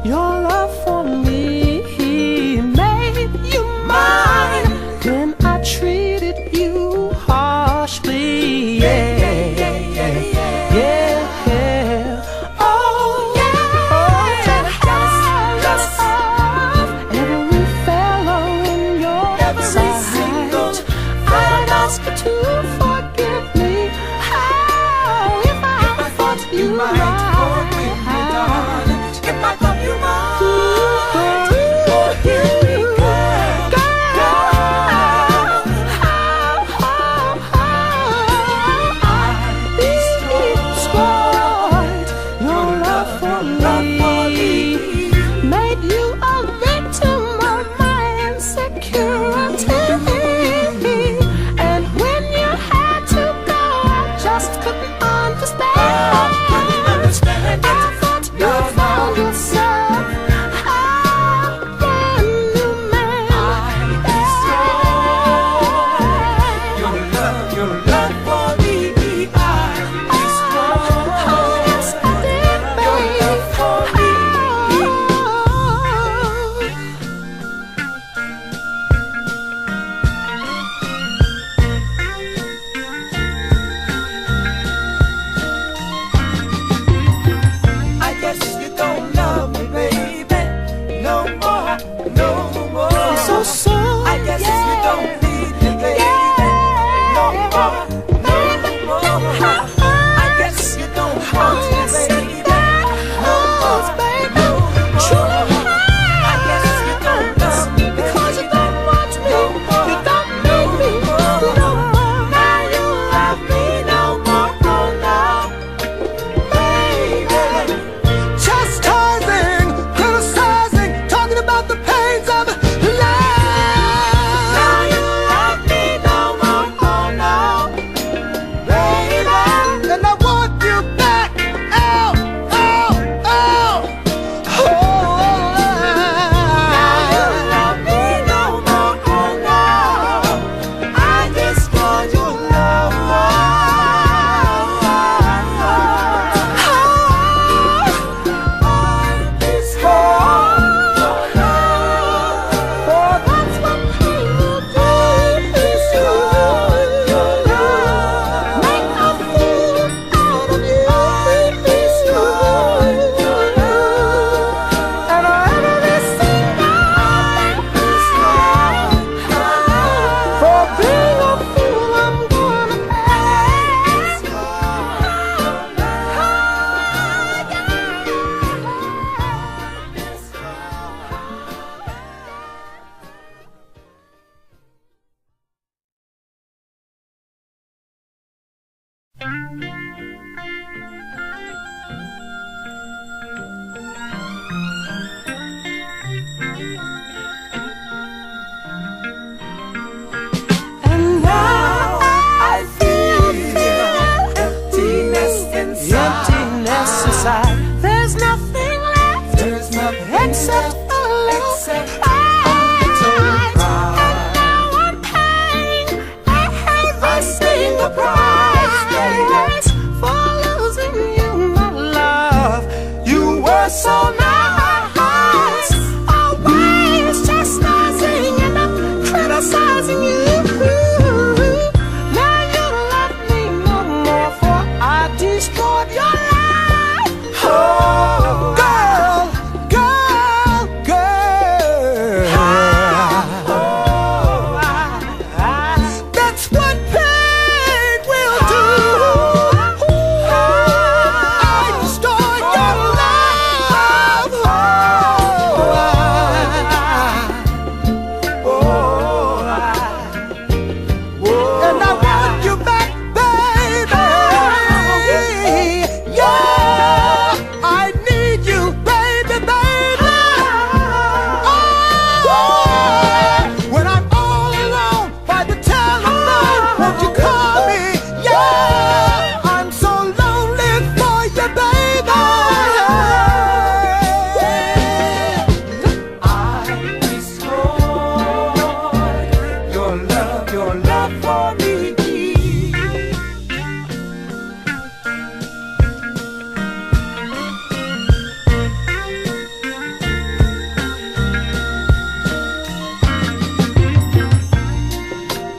Your love for me, maybe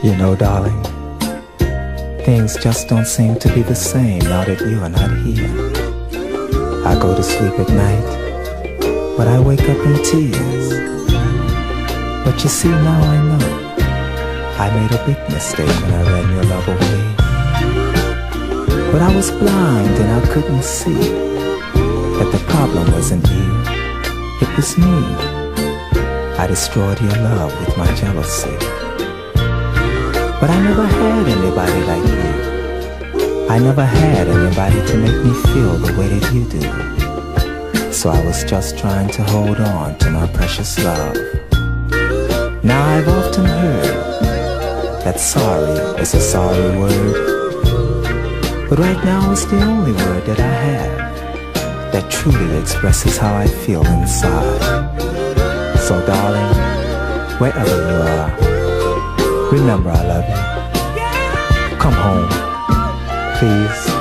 You know, darling, things just don't seem to be the same now that you are not here. I go to sleep at night, but I wake up in tears. But you see, now I know I made a big mistake when I ran your love away. But I was blind and I couldn't see that the problem wasn't you, it was me. I destroyed your love with my jealousy. But I never had anybody like you. I never had anybody to make me feel the way that you do. So I was just trying to hold on to my precious love. Now I've often heard that sorry is a sorry word, but right now it's the only word that I have that truly expresses how I feel inside. So darling, wherever you are, remember I love you. Come home, please.